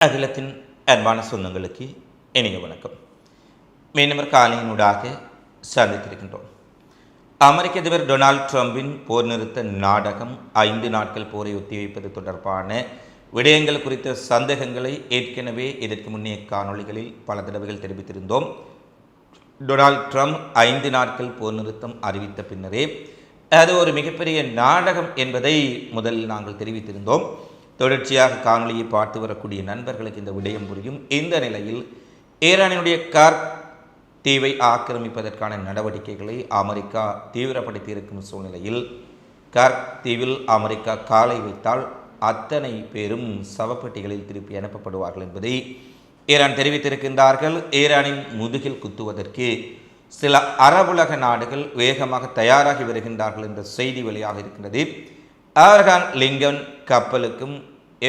அகிலத்தின் அன்பான சொந்தங்களுக்கு இனிய வணக்கம். மீண்டும் காலையினூடாக சந்தித்திருக்கின்றோம். அமெரிக்க அதிபர் டொனால்ட் ட்ரம்பின் போர் நிறுத்த நாடகம் 5 நாட்கள் போரை ஒத்திவைப்பது தொடர்பான விடயங்கள் குறித்த சந்தேகங்களை ஏற்கனவே இதற்கு முன்னைய காணொளிகளில் பல தடவைகள் தெரிவித்திருந்தோம். டொனால்ட் ட்ரம்ப் 5 நாட்கள் போர் நிறுத்தம் அறிவித்த பின்னரே அது ஒரு மிகப்பெரிய நாடகம் என்பதை முதலில் நாங்கள் தெரிவித்திருந்தோம். தொடர்ச்சியாக காணொலியை பார்த்து வரக்கூடிய நண்பர்களுக்கு இந்த விடயம் புரியும். இந்த நிலையில் ஈரானினுடைய கார்க் தீவை ஆக்கிரமிப்பதற்கான நடவடிக்கைகளை அமெரிக்கா தீவிரப்படுத்தியிருக்கும் சூழ்நிலையில் கார்க் தீவில் அமெரிக்கா காலை வைத்தால் அத்தனை பேரும் சவப்பெட்டிகளில் திருப்பி அனுப்பப்படுவார்கள் என்பதை ஈரான் தெரிவித்திருக்கின்றார்கள். ஈரானின் முதுகில் குத்துவதற்கு சில அரபுலக நாடுகள் வேகமாக தயாராகி வருகின்றார்கள் என்ற செய்தி வெளியாக இருக்கின்றது. ஆப்ரஹாம் லிங்கன் கப்பலுக்கும்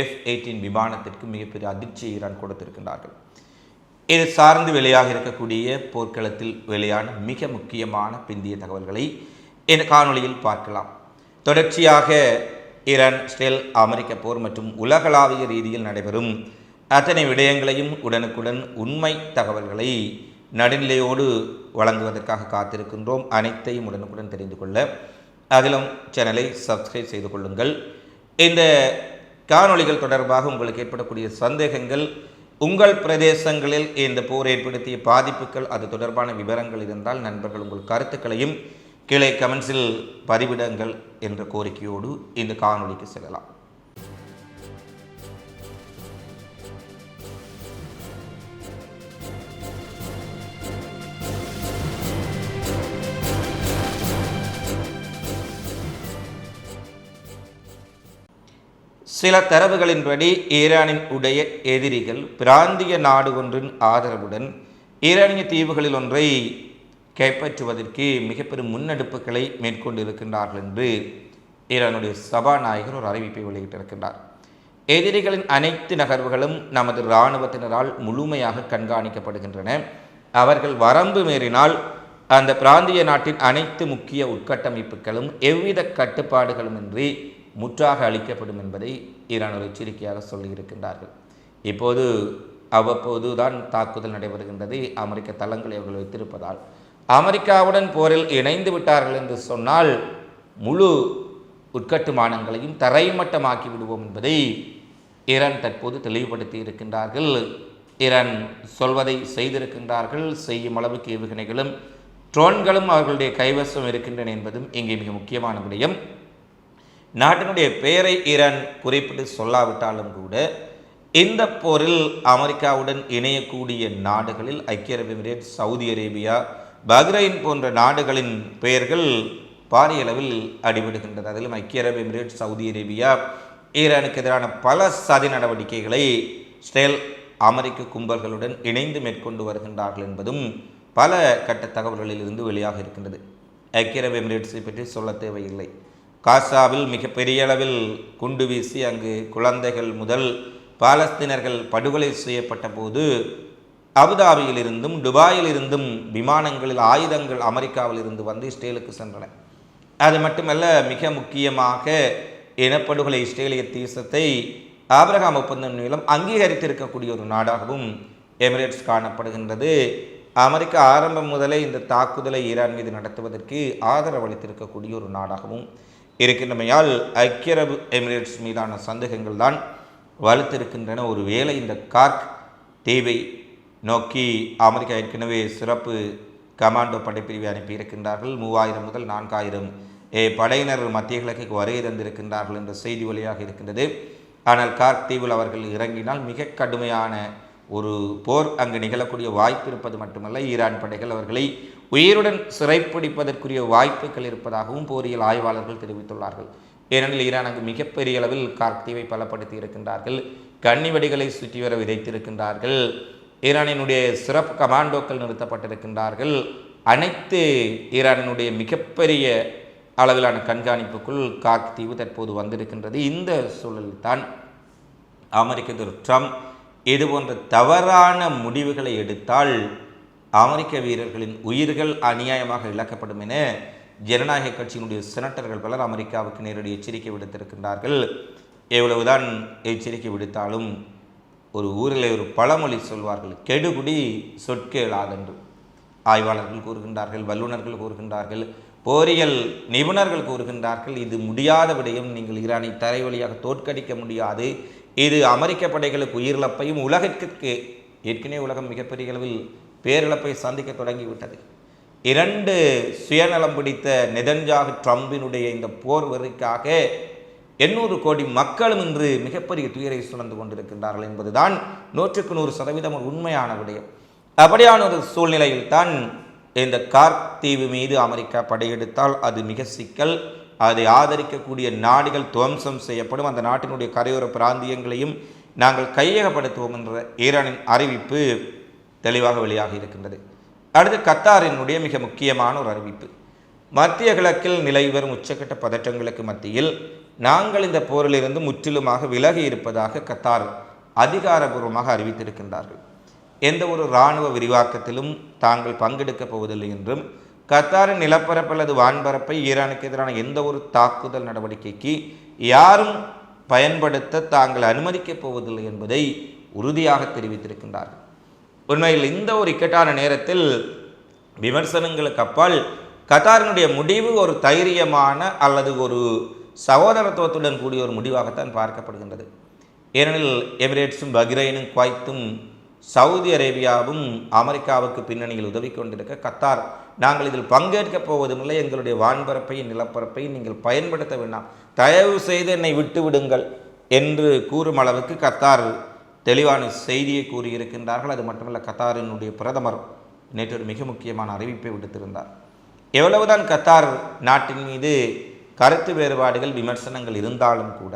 F-18 விமானத்திற்கும் மிகப்பெரிய அதிர்ச்சியை ஈரான் கொடுத்திருக்கின்றார்கள். இது சார்ந்து வெளியாக இருக்கக்கூடிய போர்க்களத்தில் வெளியான மிக முக்கியமான பிந்திய தகவல்களை இந்த காணொளியில் பார்க்கலாம். தொடர்ச்சியாக ஈரான் இஸ்ரேல் அமெரிக்க போர் மற்றும் உலகளாவிய ரீதியில் நடைபெறும் அத்தனை விடயங்களையும் உடனுக்குடன் உண்மை தகவல்களை நடுநிலையோடு வழங்குவதற்காக காத்திருக்கின்றோம். அனைத்தையும் உடனுக்குடன் தெரிந்து கொள்ள அகிலம் சேனலை சப்ஸ்கிரைப் செய்து கொள்ளுங்கள். இந்த காணொளிகள் தொடர்பாக உங்களுக்கு ஏற்படக்கூடிய சந்தேகங்கள், உங்கள் பிரதேசங்களில் இந்த போர் ஏற்படுத்திய பாதிப்புகள், அது தொடர்பான விவரங்கள் இருந்தால் நண்பர்கள் உங்கள் கருத்துக்களையும் கீழே கமெண்ட்ஸில் பதிவிடுங்கள் என்ற கோரிக்கையோடு இந்த காணொளிக்கு செல்லலாம். சில தரவுகளின்படி ஈரானின் உடைய எதிரிகள் பிராந்திய நாடு ஒன்றின் ஆதரவுடன் ஈரானிய தீவுகளில் ஒன்றை கைப்பற்றுவதற்கு மிகப்பெரும் முன்னெடுப்புகளை மேற்கொண்டிருக்கின்றார்கள் என்று ஈரானுடைய சபாநாயகர் ஒரு அறிவிப்பை வெளியிட்டிருக்கின்றார். எதிரிகளின் அனைத்து நகர்வுகளும் நமது இராணுவத்தினரால் முழுமையாக கண்காணிக்கப்படுகின்றன. அவர்கள் வரம்பு மீறினால் அந்த பிராந்திய நாட்டின் அனைத்து முக்கிய உட்கட்டமைப்புகளும் எவ்வித கட்டுப்பாடுகளும் இன்றி முற்றாக அளிக்கப்படும் என்பதை ஈரான் ஒரு எச்சரிக்கையாக சொல்லியிருக்கின்றார்கள். இப்போது அவ்வப்போது தான் தாக்குதல் நடைபெறுகின்றது. அமெரிக்க தளங்களை அவர்கள் வைத்திருப்பதால் அமெரிக்காவுடன் போரில் இணைந்து விட்டார்கள் என்று சொன்னால் முழு உட்கட்டுமானங்களையும் தரைமட்டமாக்கி விடுவோம் என்பதை ஈரான் தற்போது தெளிவுபடுத்தி இருக்கின்றார்கள். ஈரான் சொல்வதை செய்திருக்கின்றார்கள். செய்யும் அளவுக்கு ஏவுகணைகளும் ட்ரோன்களும் அவர்களுடைய கைவசம் இருக்கின்றன என்பதும் இங்கே மிக முக்கியமான விடயம். நாட்டினுடைய பெயரை ஈரான் குறிப்பிட்டு சொல்லாவிட்டாலும் கூட இந்த போரில் அமெரிக்காவுடன் இணையக்கூடிய நாடுகளில் ஐக்கிய அரபு எமிரேட், சவுதி அரேபியா, பஹ்ரைன் போன்ற நாடுகளின் பெயர்கள் பாரிய அளவில் அடிபடுகின்றது. அதிலும் ஐக்கிய அரபு எமிரேட், சவுதி அரேபியா ஈரானுக்கு எதிரான பல சதி நடவடிக்கைகளை இஸ்ரேல் அமெரிக்க கும்பல்களுடன் இணைந்து மேற்கொண்டு வருகின்றார்கள் என்பதும் பல கட்ட தகவல்களில் இருந்து வெளியாக இருக்கின்றது. ஐக்கிய அரபு எமிரேட்ஸை பற்றி சொல்ல தேவையில்லை. காசாவில் மிகப்பெரிய அளவில் குண்டு வீசி அங்கு குழந்தைகள் முதல் பாலஸ்தீனர்கள் படுகொலை செய்யப்பட்ட போது அபுதாபியில் இருந்தும் துபாயில் இருந்தும் விமானங்களில் ஆயுதங்கள் அமெரிக்காவில் இருந்து வந்து இஸ்ரேலுக்கு சென்றன. அது மட்டுமல்ல, மிக முக்கியமாக இனப்படுகொலை இஸ்ரேலிய தேசத்தை ஆபிரகாம் ஒப்பந்தம் மூலம் அங்கீகரித்திருக்கக்கூடிய ஒரு நாடாகவும் எமிரேட்ஸ் காணப்படுகின்றது. அமெரிக்கா ஆரம்பம் முதலே இந்த தாக்குதலை ஈரான் மீது நடத்துவதற்கு ஆதரவு அளித்திருக்கக்கூடிய ஒரு நாடாகவும் இருக்கின்றமையால் ஐக்கிய அரபு எமிரேட்ஸ் மீதான சந்தேகங்கள் தான் வலுத்திருக்கின்றன. ஒரு வேளை இந்த கார்க் தீவை நோக்கி அமெரிக்கா ஏற்கனவே சிறப்பு கமாண்டோ படைப்பிரிவை அனுப்பியிருக்கின்றார்கள். 3000 முதல் 4000 படையினர் மத்திய கிழக்கு வருகை தந்திருக்கின்றார்கள் என்ற செய்தி வழியாக இருக்கின்றது. ஆனால் கார்க் தீவில் அவர்கள் இறங்கினால் மிக கடுமையான ஒரு போர் அங்கு நிகழக்கூடிய வாய்ப்பு இருப்பது மட்டுமல்ல, ஈரான் படைகள் அவர்களை உயிருடன் சிறைப்பிடிப்பதற்குரிய வாய்ப்புகள் இருப்பதாகவும் போரியல் ஆய்வாளர்கள் தெரிவித்துள்ளார்கள். ஏனெனில் ஈரான் அங்கு மிகப்பெரிய அளவில் கார்க் தீவை பலப்படுத்தி இருக்கின்றார்கள். கன்னிவெடிகளை சுற்றி வர விதைத்திருக்கின்றார்கள். ஈரானினுடைய சிறப்பு கமாண்டோக்கள் நிறுத்தப்பட்டிருக்கின்றார்கள். அனைத்து ஈரானினுடைய மிகப்பெரிய அளவிலான கண்காணிப்புக்குள் கார்க் தீவு தற்போது வந்திருக்கின்றது. இந்த சூழலில் தான் அமெரிக்க அதிபர் ட்ரம்ப் இதுபோன்ற தவறான முடிவுகளை எடுத்தால் அமெரிக்க வீரர்களின் உயிர்கள் அநியாயமாக இழக்கப்படும் என ஜனநாயக கட்சியினுடைய செனட்டர்கள் பலர் அமெரிக்காவுக்கு நேரடி எச்சரிக்கை விடுத்திருக்கின்றார்கள். எவ்வளவுதான் எச்சரிக்கை விடுத்தாலும் ஒரு ஊரில் ஒரு பழமொழி சொல்வார்கள், கெடுகுடி சொற்கேளாதென்று. ஆய்வாளர்கள் கூறுகின்றார்கள், வல்லுநர்கள் கூறுகின்றார்கள், போரியல் நிபுணர்கள் கூறுகின்றார்கள், இது முடியாத விடயம், நீங்கள் ஈரானை தரை வழியாக தோற்கடிக்க முடியாது, இது அமெரிக்க படைகளுக்கு உயிரிழப்பையும் உலகிற்கு ஏற்கனவே உலகம் மிகப்பெரிய அளவில் பேரிழப்பை சந்திக்க தொடங்கிவிட்டது. 2 சுயநலம் பிடித்த நெதன்யாகு ட்ரம்பினுடைய இந்த போர் வெறிக்காக 800 கோடி மக்களும் இன்று மிகப்பெரிய துயரை சுமந்து கொண்டிருக்கின்றார்கள் என்பதுதான் 100% ஒரு உண்மையான விடயம். அப்படியான ஒரு சூழ்நிலையில் தான் இந்த கார்க் தீவு மீது அமெரிக்கா படையெடுத்தால் அது மிக சிக்கல். அதை ஆதரிக்கக்கூடிய நாடுகள் துவம்சம் செய்யப்படும், அந்த நாட்டினுடைய கரையோர பிராந்தியங்களையும் நாங்கள் கையகப்படுத்துவோம் என்ற ஈரானின் அறிவிப்பு தெளிவாக வெளியாகி இருக்கின்றது. அடுத்து கத்தாரினுடைய மிக முக்கியமான ஒரு அறிவிப்பு. மத்திய கிழக்கில் நிலவி வரும் உச்சக்கட்ட பதற்றங்களுக்கு மத்தியில் நாங்கள் இந்த போரிலிருந்து முற்றிலுமாக விலகி இருப்பதாக கத்தார் அதிகாரபூர்வமாக அறிவித்திருக்கின்றார்கள். எந்த ஒரு இராணுவ விரிவாக்கத்திலும் தாங்கள் பங்கெடுக்கப் போவதில்லை என்றும், கத்தாரின் நிலப்பரப்பு அல்லது வான்பரப்பை ஈரானுக்கு எதிரான எந்த ஒரு தாக்குதல் நடவடிக்கைக்கு யாரும் பயன்படுத்த தாங்கள் அனுமதிக்கப் போவதில்லை என்பதை உறுதியாக தெரிவித்திருக்கின்றார்கள். உண்மையில் இந்த ஒரு இக்கட்டான நேரத்தில் விமர்சனங்களுக்கு அப்பால் கத்தாரினுடைய முடிவு ஒரு தைரியமான அல்லது ஒரு சகோதரத்துவத்துடன் கூடிய ஒரு முடிவாகத்தான் பார்க்கப்படுகின்றது. ஏனெனில் எமிரேட்ஸும் பஹ்ரைனும் குவைத்தும் சவுதி அரேபியாவும் அமெரிக்காவுக்கு பின்னணியில் உதவி கொண்டிருக்க, கத்தார் நாங்கள் இதில் பங்கேற்கப் போவதுமில்லை, எங்களுடைய வான்பரப்பையும் நிலப்பரப்பையும் நீங்கள் பயன்படுத்த வேண்டாம், தயவு செய்து என்னை விட்டு விடுங்கள் என்று கூறும் அளவுக்கு கத்தார் தெளிவான செய்தியை கூறியிருக்கின்றார்கள். அது மட்டுமல்ல, கத்தாரினுடைய பிரதமர் நேற்று ஒரு மிக முக்கியமான அறிவிப்பை விடுத்திருந்தார். எவ்வளவுதான் கத்தார் நாட்டின் மீது கருத்து வேறுபாடுகள் விமர்சனங்கள் இருந்தாலும் கூட,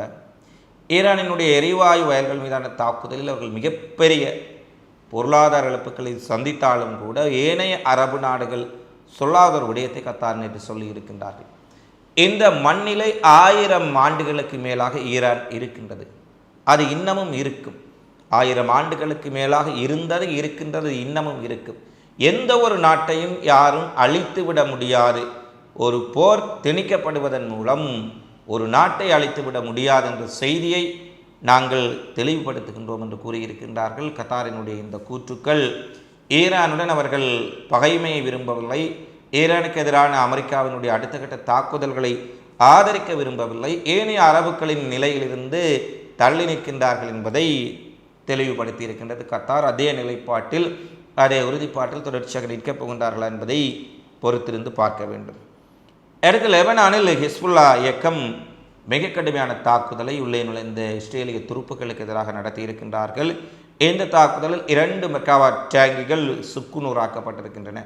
ஈரானினுடைய எரிவாயு வயல்கள் மீதான தாக்குதலில் அவர்கள் மிகப்பெரிய பொருளாதார இழப்புகளை சந்தித்தாலும் கூட ஏனைய அரபு நாடுகள் சொல்லாத ஒரு விடயத்தை கத்தார் நேற்று சொல்லி இருக்கின்றார்கள். இந்த மண்ணிலை 1000 ஆண்டுகளுக்கு மேலாக ஈரான் இருக்கின்றது, அது இன்னமும் இருக்கும். 1000 ஆண்டுகளுக்கு மேலாக இருந்தது, இருக்கின்றது, இன்னமும் இருக்கும். எந்த ஒரு நாட்டையும் யாரும் அழித்துவிட முடியாது. ஒரு போர் திணிக்கப்படுவதன் மூலம் ஒரு நாட்டை அழித்துவிட முடியாது என்ற செய்தியை நாங்கள் தெளிவுபடுத்துகின்றோம் என்று கூறியிருக்கின்றார்கள். கத்தாரினுடைய இந்த கூற்றுக்கள் ஈரானுடன் அவர்கள் பகைமையை விரும்பவில்லை, ஈரானுக்கு எதிரான அமெரிக்காவினுடைய அடுத்த கட்ட தாக்குதல்களை ஆதரிக்க விரும்பவில்லை, ஏனைய அரபுக்களின் நிலையிலிருந்து தள்ளி நிற்கின்றார்கள் என்பதை தெளிவுபடுத்தி இருக்கின்றது. கத்தார் அதே நிலைப்பாட்டில், அதே உறுதிப்பாட்டில் தொடர்ச்சியாக நிற்கப் போகின்றார்களா என்பதை பொறுத்திருந்து பார்க்க வேண்டும். அடுத்து லெபனானில் ஹிஸ்புல்லா இயக்கம் மிக கடுமையான தாக்குதலை உள்ளே நுழைந்த இஸ்ரேலிய துருப்புகளுக்கு எதிராக நடத்தியிருக்கின்றார்கள். இந்த தாக்குதலில் 2 மெகாவாட் டேங்கிகள் சுக்குநூறாக்கப்பட்டிருக்கின்றன.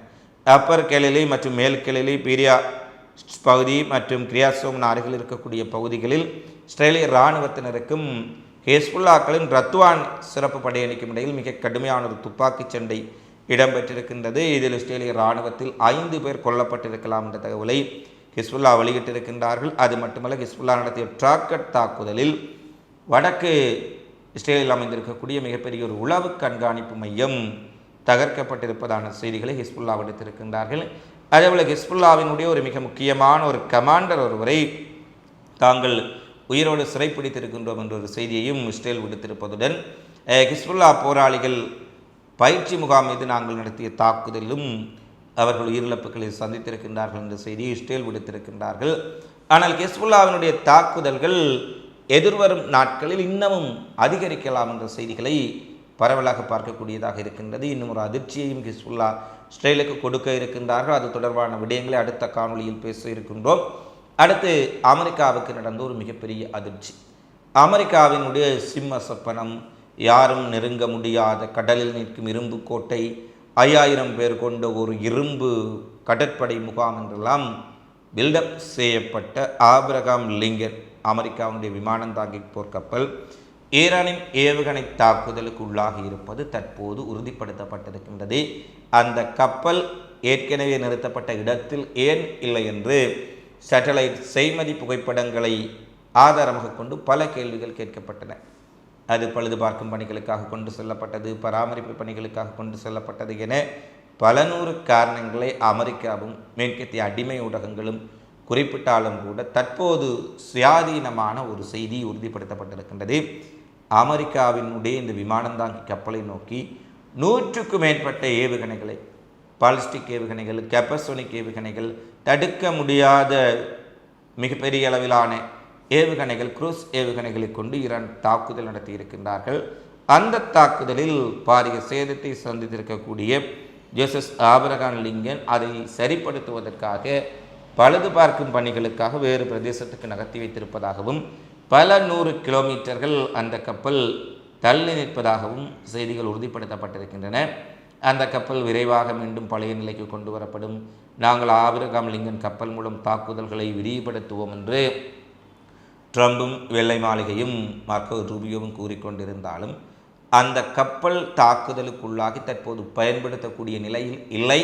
அப்பர் கெலிலி மற்றும் மேல் கெலிலி பீரியா பகுதி மற்றும் கிரியாசோம் அருகில் இருக்கக்கூடிய பகுதிகளில் இஸ்ரேலிய இராணுவத்தினருக்கும் ஹிஸ்புல்லாக்களின் ரத்வான் சிறப்பு படையணிக்கும் இடையில் மிக கடுமையான ஒரு துப்பாக்கிச் சண்டை இடம்பெற்றிருக்கின்றது. இதில் இஸ்ரேலிய இராணுவத்தில் 5 பேர் கொல்லப்பட்டிருக்கலாம் என்ற தகவலை ஹிஸ்புல்லா வெளியிட்டிருக்கின்றார்கள். அது மட்டுமல்ல, ஹிஸ்புல்லா நடத்திய ராக்கெட் தாக்குதலில் வடக்கு இஸ்ரேலில் அமைந்திருக்கக்கூடிய மிகப்பெரிய ஒரு உளவு கண்காணிப்பு மையம் தகர்க்கப்பட்டிருப்பதான செய்திகளை ஹிஸ்புல்லா விடுத்திருக்கின்றார்கள். அதேபோல் ஹிஸ்புல்லாவினுடைய ஒரு மிக முக்கியமான ஒரு கமாண்டர் ஒருவரை தாங்கள் உயிரோடு சிறைப்பிடித்திருக்கின்றோம் என்ற ஒரு செய்தியையும் இஸ்ரேல் விடுத்திருப்பதுடன், ஹிஸ்புல்லா போராளிகள் பயிற்சி முகாம் மீது நாங்கள் நடத்திய தாக்குதலிலும் அவர்கள் உயிரிழப்புகளை சந்தித்திருக்கின்றார்கள் என்ற செய்தியை இஸ்ரேல் விடுத்திருக்கின்றார்கள். ஆனால் ஹிஸ்புல்லாவினுடைய தாக்குதல்கள் எதிர்வரும் நாட்களில் இன்னமும் அதிகரிக்கலாம் என்ற செய்திகளை பரவலாக பார்க்கக்கூடியதாக இருக்கின்றது. இன்னும் ஒரு அதிர்ச்சியையும் ஹிஸ்புல்லா இஸ்ரேலுக்கு கொடுக்க இருக்கின்றார்கள். அது தொடர்பான விடயங்களை அடுத்த காணொலியில் பேச இருக்கின்றோம். அடுத்து அமெரிக்காவுக்கு நடந்த ஒரு மிகப்பெரிய அதிர்ச்சி. அமெரிக்காவினுடைய சிம்ம சொப்பனம், யாரும் நெருங்க முடியாத கடலில் நிற்கும் இரும்பு கோட்டை, 5000 பேர் கொண்ட ஒரு இரும்பு கடற்படை முகாம் என்றெல்லாம் பில்டப் செய்யப்பட்ட ஆபிரகாம் லிங்கன் அமெரிக்காவுடைய விமானம் தாங்கி போர்க்கப்பல் ஈரானின் ஏவுகணை தாக்குதலுக்கு உள்ளாகி இருப்பது தற்போது உறுதிப்படுத்தப்பட்டிருக்கின்றது. அந்த கப்பல் ஏற்கனவே நிறுத்தப்பட்ட இடத்தில் ஏன் இல்லை என்று சேட்டலைட் செய்மதி புகைப்படங்களை ஆதாரமாக கொண்டு பல கேள்விகள் கேட்கப்பட்டன. அது பழுது பார்க்கும் பணிகளுக்காக கொண்டு செல்லப்பட்டது, பராமரிப்பு பணிகளுக்காக கொண்டு செல்லப்பட்டது என பல நூறு காரணங்களை அமெரிக்காவும் மேற்கத்திய அடிமை ஊடகங்களும் குறிப்பிட்டாலும் கூட தற்போது சுயாதீனமான ஒரு செய்தி உறுதிப்படுத்தப்பட்டிருக்கின்றது. அமெரிக்காவினுடைய இந்த விமானந்தாங்கி கப்பலை நோக்கி 100க்கும் மேற்பட்ட ஏவுகணைகளை, பாலிஸ்டிக் ஏவுகணைகள், கெப்பசோனிக் ஏவுகணைகள், தடுக்க முடியாத மிகப்பெரிய அளவிலான ஏவுகணைகள், குரூஸ் ஏவுகணைகளை கொண்டு ஈரான் தாக்குதல் நடத்தி இருக்கின்றார்கள். அந்த தாக்குதலில் பாரிய சேதத்தை சந்தித்திருக்கக்கூடிய ஜோசப் ஆபிரகாம் லிங்கன் அதை சரிப்படுத்துவதற்காக பழுது பார்க்கும் பணிகளுக்காக வேறு பிரதேசத்துக்கு நகர்த்தி வைத்திருப்பதாகவும், பல 100 கிலோமீட்டர்கள் அந்த கப்பல் தள்ளி நிற்பதாகவும் செய்திகள் உறுதிப்படுத்தப்பட்டிருக்கின்றன. அந்த கப்பல் விரைவாக மீண்டும் பழைய நிலைக்கு கொண்டு வரப்படும், நாங்கள் ஆபிரகாம் லிங்கன் கப்பல் மூலம் தாக்குதல்களை விரிவுபடுத்துவோம் என்று ட்ரம்பும் வெள்ளை மாளிகையும் மார்க்கோ ரூபியோவும் கூறிக்கொண்டிருந்தாலும் அந்த கப்பல் தாக்குதலுக்குள்ளாகி தற்போது பயன்படுத்தக்கூடிய நிலையில் இல்லை.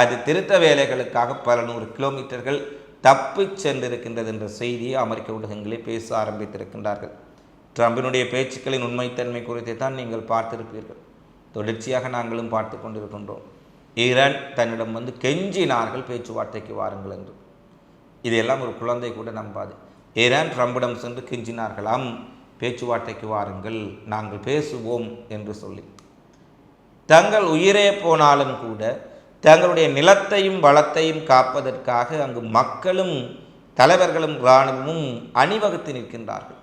அது திருத்த வேலைகளுக்காக பல 100 கிலோமீட்டர்கள் தப்பி சென்றிருக்கின்றது என்ற செய்தியை அமெரிக்க ஊடகங்களே பேச ஆரம்பித்திருக்கின்றார்கள். ட்ரம்பினுடைய பேச்சுக்களின் உண்மைத்தன்மை குறித்து தான் நீங்கள் பார்த்திருப்பீர்கள். தொடர்ச்சியாக நாங்களும் பார்த்து கொண்டிருக்கின்றோம். ஈரான் தன்னிடம் வந்து கெஞ்சினார்கள் பேச்சுவார்த்தைக்கு வாருங்கள் என்று. இதையெல்லாம் ஒரு குழந்தை கூட நம்பாது. ஈரான் ட்ரம்பிடம் சென்று கெஞ்சினார்களாம், பேச்சுவார்த்தைக்கு வாருங்கள், நாங்கள் பேசுவோம் என்று சொல்லி. தங்கள் உயிரே போனாலும் கூட தங்களுடைய நிலத்தையும் வளத்தையும் காப்பதற்காக அங்கு மக்களும் தலைவர்களும் இராணுவமும் அணிவகுத்து நிற்கின்றார்கள்.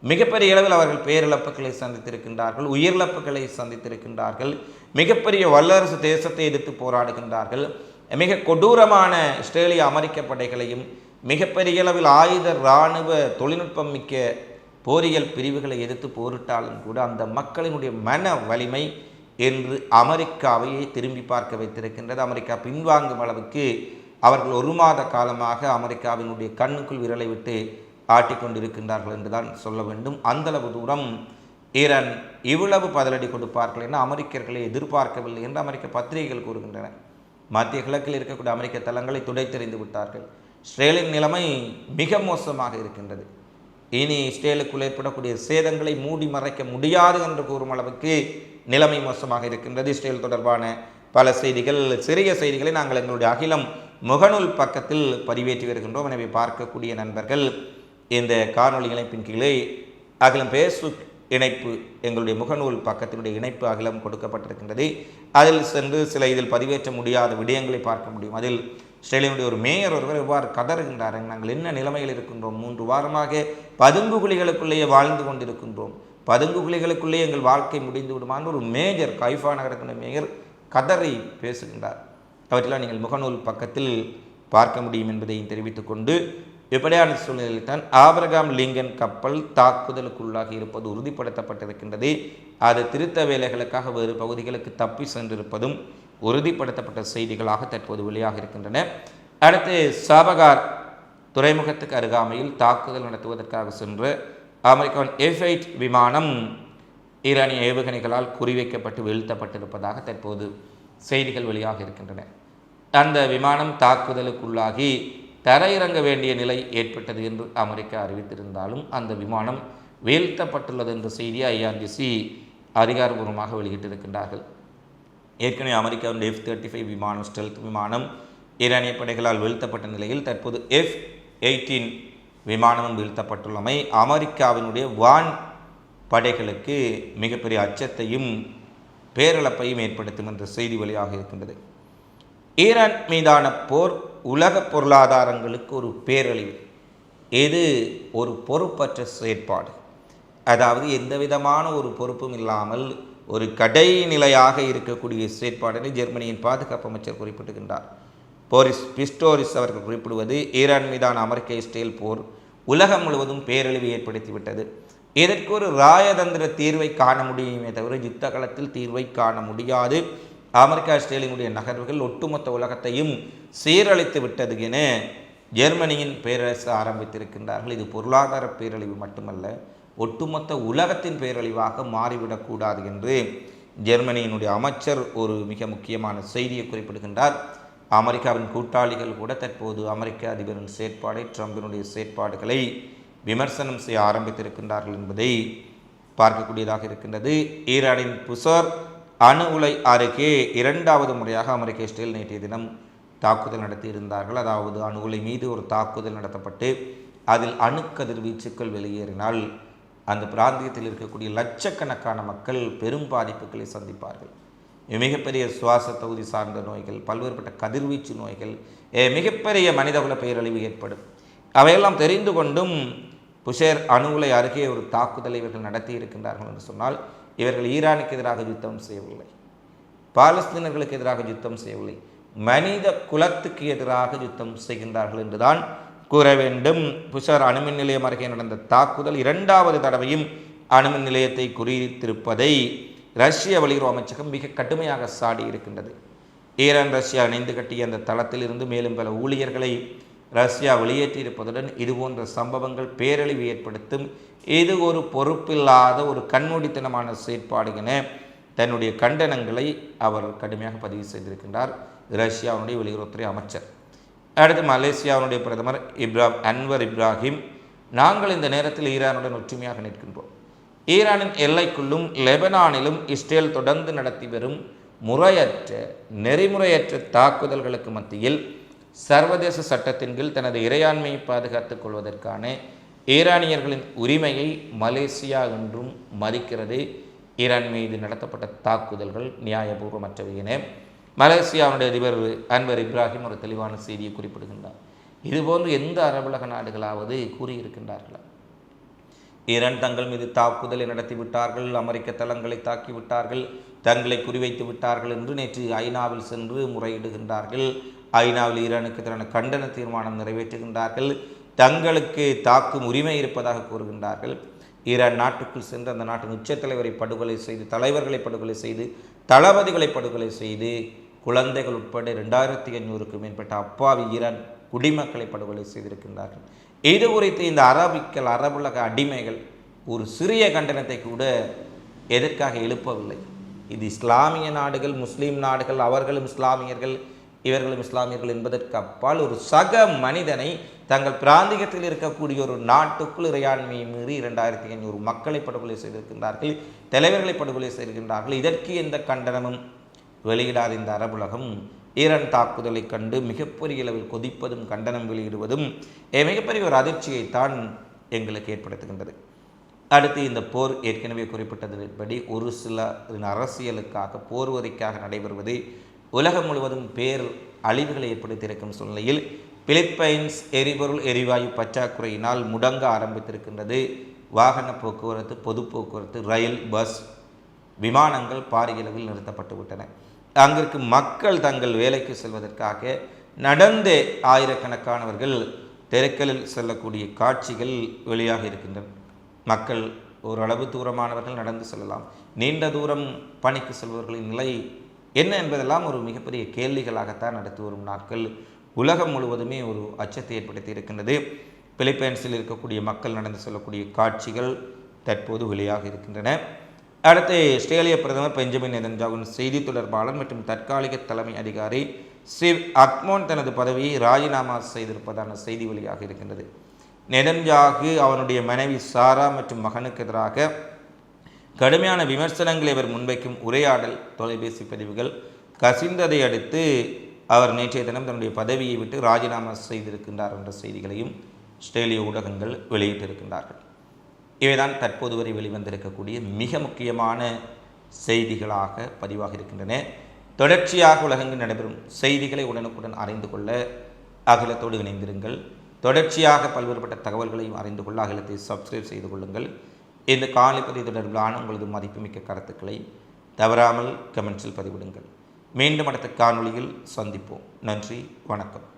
மிகப்பெரிய அளவில் அவர்கள் பேரிழப்புகளை சந்தித்திருக்கின்றார்கள், உயிரிழப்புகளை சந்தித்திருக்கின்றார்கள். மிகப்பெரிய வல்லரசு தேசத்தை எதிர்த்து போராடுகின்றார்கள். மிக கொடூரமான இஸ்ரேலிய அமெரிக்க படைகளையும் மிகப்பெரிய அளவில் ஆயுத இராணுவ தொழில்நுட்பம் மிக்க போரியல் பிரிவுகளை எதிர்த்து போரிட்டாலும் கூட அந்த மக்களினுடைய மன வலிமை என்று அமெரிக்காவையே திரும்பி பார்க்க வைத்திருக்கின்றது. அமெரிக்கா பின்வாங்கும் அளவுக்கு அவர்கள் 1 மாத காலமாக அமெரிக்காவினுடைய கண்ணுக்குள் விரலை விட்டு ஆட்டிக்கொண்டிருக்கின்றார்கள் என்றுதான் சொல்ல வேண்டும். அந்தளவு தூரம் ஈரான் இவ்வளவு பதிலடி கொடுப்பார்கள் என அமெரிக்கர்களை எதிர்பார்க்கவில்லை என்று அமெரிக்க பத்திரிகைகள் கூறுகின்றன. மத்திய கிழக்கில் இருக்கக்கூடிய அமெரிக்க தளங்களை துடைத்தெறிந்து விட்டார்கள். இஸ்ரேலின் நிலைமை மிக மோசமாக இருக்கின்றது. இனி இஸ்ரேலுக்குள் ஏற்படக்கூடிய சேதங்களை மூடி மறைக்க முடியாது என்று கூறும் அளவுக்கு நிலைமை மோசமாக இருக்கின்றது. இஸ்ரேல் தொடர்பான பல செய்திகள், சிறிய செய்திகளை நாங்கள் எங்களுடைய அகிலம் முகநூல் பக்கத்தில் பதிவேற்றி வருகின்றோம். எனவே பார்க்கக்கூடிய நண்பர்கள் இந்த காணொலி இணைப்பின் கீழே அகிலம் ஃபேஸ்புக் இணைப்பு, எங்களுடைய முகநூல் பக்கத்தினுடைய இணைப்பு அகிலம் கொடுக்கப்பட்டிருக்கின்றது. அதில் சென்று சில இதில் பதிவேற்ற முடியாத விடயங்களை பார்க்க முடியும். அதில் இஸ்ரேலினுடைய ஒரு மேயர் ஒருவர் எவ்வாறு கதறுகின்றார், நாங்கள் என்ன நிலைமையில் இருக்கின்றோம், 3 வாரமாக பதுங்கு குழிகளுக்குள்ளேயே வாழ்ந்து கொண்டிருக்கின்றோம், பதுங்கு குழிகளுக்குள்ளே எங்கள் வாழ்க்கை முடிந்து விடுமான்னு ஒரு மேஜர், கைஃபா நகரத்தினுடைய மேயர் கதறி பேசுகின்றார். அவற்றெல்லாம் நீங்கள் முகநூல் பக்கத்தில் பார்க்க முடியும் என்பதையும் தெரிவித்துக் கொண்டு, இப்படியான சூழ்நிலையில் தான் ஆபிரகாம் லிங்கன் கப்பல் தாக்குதலுக்குள்ளாகி இருப்பது உறுதிப்படுத்தப்பட்டிருக்கின்றது. அது திருத்த வேலைகளுக்காக வேறு பகுதிகளுக்கு தப்பி சென்றிருப்பதும் உறுதிப்படுத்தப்பட்ட செய்திகளாக தற்போது வெளியாக இருக்கின்றன. அடுத்து சாபகார் துறைமுகத்துக்கு அருகாமையில் தாக்குதல் நடத்துவதற்காக சென்ற அமெரிக்காவின் F-8 விமானம் ஈரானிய ஏவுகணைகளால் குறிவைக்கப்பட்டு வீழ்த்தப்பட்டிருப்பதாக தற்போது செய்திகள் வெளியாக இருக்கின்றன. அந்த விமானம் தாக்குதலுக்குள்ளாகி தரையிறங்க வேண்டிய நிலை ஏற்பட்டது என்று அமெரிக்கா அறிவித்திருந்தாலும் அந்த விமானம் வீழ்த்தப்பட்டுள்ளது என்ற செய்தியை IRGC அதிகாரபூர்வமாக வெளியிட்டிருக்கின்றார்கள். ஏற்கனவே அமெரிக்காவின் F-35 விமானம், ஸ்டெல்த் விமானம் ஈரானிய படைகளால் வீழ்த்தப்பட்ட நிலையில் தற்போது F-18 விமானமும் வீழ்த்தப்பட்டுள்ளமை அமெரிக்காவினுடைய வான் படைகளுக்கு மிகப்பெரிய அச்சத்தையும் பேரிழப்பையும் ஏற்படுத்தும் என்ற செய்தி வெளியாக இருக்கின்றது. ஈரான் மீதான போர் உலக பொருளாதாரங்களுக்கு ஒரு பேரழிவு. இது ஒரு பொறுப்பற்ற செயற்பாடு. அதாவது எந்த விதமான ஒரு பொறுப்பும் இல்லாமல் ஒரு கடைநிலையாக இருக்கக்கூடிய செயற்பாடனை ஜெர்மனியின் பாதுகாப்பு அமைச்சர் குறிப்பிடுகின்றார். போரிஸ் பிஸ்டோரிஸ் அவர்கள் குறிப்பிடுவது, ஈரான் மீதான அமெரிக்க இஸ்ரேல் போர் உலகம் முழுவதும் பேரழிவை ஏற்படுத்திவிட்டது. இதற்கு ஒரு ராயதந்திர தீர்வை காண முடியுமே தவிர யுத்த காலத்தில் தீர்வை காண முடியாது. அமெரிக்கா இஸ்ரேலினுடைய நகர்வுகள் ஒட்டுமொத்த உலகத்தையும் சீரழித்து விட்டது என ஜெர்மனியின் பேரரசு ஆரம்பித்திருக்கின்றார்கள். இது பொருளாதார பேரழிவு மட்டுமல்ல, ஒட்டுமொத்த உலகத்தின் பேரழிவாக மாறிவிடக்கூடாது என்று ஜெர்மனியினுடைய அமைச்சர் ஒரு மிக முக்கியமான செய்தியை குறிப்பிடுகின்றார். அமெரிக்காவின் கூட்டாளிகள் கூட தற்போது அமெரிக்க அதிபரின் செயற்பாடை, ட்ரம்பினுடைய செயற்பாடுகளை விமர்சனம் செய்ய ஆரம்பித்திருக்கின்றார்கள் என்பதை பார்க்கக்கூடியதாக இருக்கின்றது. ஈரானின் புசார் அணு உலை அருகே 2வது முறையாக அமெரிக்க இஸ்ரேல் நேற்றைய தினம் தாக்குதல் நடத்தியிருந்தார்கள். அதாவது அணு உலை மீது ஒரு தாக்குதல் நடத்தப்பட்டு அதில் அணுக்கதிர்வீச்சுக்கள் வெளியேறினால் அந்த பிராந்தியத்தில் இருக்கக்கூடிய லட்சக்கணக்கான மக்கள் பெரும் பாதிப்புகளை சந்திப்பார்கள். மிகப்பெரிய சுவாச தொகுதி சார்ந்த நோய்கள், பல்வேறுபட்ட கதிர்வீச்சு நோய்கள், மிகப்பெரிய மனிதகுல பேரழிவு ஏற்படும். அவையெல்லாம் தெரிந்து கொண்டும் புஷேர் அணு உலை அருகே ஒரு தாக்குதலை இவர்கள் நடத்தி இருக்கின்றார்கள் என்று சொன்னால், இவர்கள் ஈரானுக்கு எதிராக யுத்தம் செய்யவில்லை, பாலஸ்தீனர்களுக்கு எதிராக யுத்தம் செய்யவில்லை, மனித குலத்துக்கு எதிராக யுத்தம் செய்கின்றார்கள் என்றுதான் கூற வேண்டும். புஷேர் அணுமின் நிலையம் அருகே நடந்த தாக்குதல் 2வது தடவையும் அணுமின் நிலையத்தை குறித்திருப்பதை ரஷ்ய வெளியுறவு அமைச்சகம் மிக கடுமையாக சாடி இருக்கின்றது. ஈரான் ரஷ்யா இணைந்து கட்டிய அந்த தளத்தில் இருந்து மேலும் பல ஊழியர்களை ரஷ்யா வெளியேற்றியிருப்பதுடன் இதுபோன்ற சம்பவங்கள் பேரழிவு ஏற்படுத்தும், இது ஒரு பொறுப்பில்லாத ஒரு கண்மூடித்தனமான செயற்பாடு என தன்னுடைய கண்டனங்களை அவர் கடுமையாக பதிவு செய்திருக்கின்றார் ரஷ்யாவுடைய வெளியுறவுத்துறை அமைச்சர். அடுத்து மலேசியாவுடைய பிரதமர் அன்வர் இப்ராஹிம், நாங்கள் இந்த நேரத்தில் ஈரானுடன் ஒற்றுமையாக நிற்கின்றோம். ஈரானின் எல்லைக்குள்ளும் லெபனானிலும் இஸ்ரேல் தொடர்ந்து நடத்தி வரும் முறையற்ற நெறிமுறையற்ற தாக்குதல்களுக்கு மத்தியில் சர்வதேச சட்டத்தின் கீழ் தனது இறையாண்மையை பாதுகாத்துக் கொள்வதற்கான ஈரானியர்களின் உரிமையை மலேசியா என்றும் மதிக்கிறது. ஈரான் மீது நடத்தப்பட்ட தாக்குதல்கள் நியாயபூர்வமற்றவை என மலேசியாவுடைய அதிபர் அன்வர் இப்ராஹிம் ஒரு தெளிவான செய்தியை குறிப்பிடுகின்றார். இதுபோன்று எந்த அரபுலக நாடுகளாவது கூறியிருக்கின்றார்களா? ஈரான் தங்கள் மீது தாக்குதலை நடத்திவிட்டார்கள், அமெரிக்க தளங்களை தாக்கிவிட்டார்கள், தங்களை குறிவைத்து விட்டார்கள் என்று நேற்று ஐநாவில் சென்று முறையிடுகின்றார்கள். ஐநாவில் ஈரானுக்கு எதிரான கண்டன தீர்மானம் நிறைவேற்றுகின்றார்கள், தங்களுக்கு தாக்கும் உரிமை இருப்பதாக கூறுகின்றார்கள். ஈரான் நாட்டுக்குள் சென்று அந்த நாட்டின் உச்சத்தலைவரை படுகொலை செய்து, தலைவர்களை படுகொலை செய்து, தளபதிகளை படுகொலை செய்து, குழந்தைகள் உட்பட 2500க்கும் மேற்பட்ட அப்பாவி ஈரான் குடிமக்களை படுகொலை செய்திருக்கின்றார்கள். இது குறித்து இந்த அரபுலக அடிமைகள் ஒரு சிறிய கண்டனத்தை கூட எதற்காக எழுப்பவில்லை? இது இஸ்லாமிய நாடுகள், முஸ்லீம் நாடுகள், அவர்களும் இஸ்லாமியர்கள், இவர்களும் இஸ்லாமியர்கள் என்பதற்கு அப்பால் ஒரு சக மனிதனை தங்கள் பிராந்தியத்தில் இருக்கக்கூடிய ஒரு நாட்டுக்குள் இறையாண்மையை மீறி 2500 மக்களை படுகொலை செய்திருக்கின்றார்கள், தலைவர்களை படுகொலை செய்திருக்கின்றார்கள். இதற்கு எந்த கண்டனமும் வெளியிடாத இந்த அரபுலகம் ஈரான் தாக்குதலை கண்டு மிகப்பெரிய அளவில் கொதிப்பதும் கண்டனம் வெளியிடுவதும் மிகப்பெரிய ஒரு அதிர்ச்சியைத்தான் எங்களுக்கு ஏற்படுத்துகின்றது. அடுத்து இந்த போர் ஏற்கனவே குறிப்பிட்டதன்படி ஒரு சில அரசியலுக்காக போர் வரிக்காக நடைபெறுவது உலகம் முழுவதும் பேர் அழிவுகளை ஏற்படுத்தியிருக்கும் சூழ்நிலையில் பிலிப்பைன்ஸ் எரிபொருள் எரிவாயு பற்றாக்குறையினால் முடங்க ஆரம்பித்திருக்கின்றது. வாகன போக்குவரத்து, பொது போக்குவரத்து, ரயில், பஸ், விமானங்கள் பாரிய அளவில் நிறுத்தப்பட்டு விட்டன. அங்கிருக்கு மக்கள் தங்கள் வேலைக்கு செல்வதற்காக நடந்தே ஆயிரக்கணக்கானவர்கள் தெருக்களில் செல்லக்கூடிய காட்சிகள் வெளியாக இருக்கின்றன. மக்கள் ஓரளவு தூரமானவர்கள் நடந்து செல்லலாம், நீண்ட தூரம் பணிக்கு செல்பவர்களின் நிலை என்ன என்பதெல்லாம் ஒரு மிகப்பெரிய கேள்விகளாகத்தான் நடத்தி வரும் நாட்கள் உலகம் முழுவதுமே ஒரு அச்சத்தை ஏற்படுத்தி இருக்கின்றது. பிலிப்பைன்ஸில் இருக்கக்கூடிய மக்கள் நடந்து செல்லக்கூடிய காட்சிகள் தற்போது வெளியாக இருக்கின்றன. அடுத்து ஆஸ்திரேலிய பிரதமர் பெஞ்சமின் நெதன்யாகுவின் செய்தி தொடர்பாளர் மற்றும் தற்காலிக தலைமை அதிகாரி ஸ்டீவ் அக்மோன் தனது பதவியை ராஜினாமா செய்திருப்பதான செய்தி வெளியாக இருக்கின்றது. நெதன்யாகு அவனுடைய மனைவி சாரா மற்றும் மகனுக்கு எதிராக கடுமையான விமர்சனங்களை அவர் முன்வைக்கும் உரையாடல் தொலைபேசி பதிவுகள் கசிந்ததை அடுத்து அவர் நேற்றைய தினம் தன்னுடைய பதவியை விட்டு ராஜினாமா செய்திருக்கின்றார் என்ற செய்திகளையும் ஆஸ்திரேலிய ஊடகங்கள் வெளியிட்டிருக்கின்றார்கள். இவைதான் தற்போது வரை வெளிவந்திருக்கக்கூடிய மிக முக்கியமான செய்திகளாக பதிவாக இருக்கின்றன. தொடர்ச்சியாக உலகெங்கு நடைபெறும் செய்திகளை உடனுக்குடன் அறிந்து கொள்ள அகிலத்தோடு இணைந்திருங்கள். தொடர்ச்சியாக பல்வேறுபட்ட தகவல்களையும் அறிந்து கொள்ள அகிலத்தை சப்ஸ்கிரைப் செய்து கொள்ளுங்கள். இந்த காணொளி தொடர்பிலான உங்களது மதிப்புமிக்க கருத்துக்களை தவறாமல் கமெண்ட்ஸில் பதிவிடுங்கள். மீண்டும் அடுத்த காணொளியில் சந்திப்போம். நன்றி, வணக்கம்.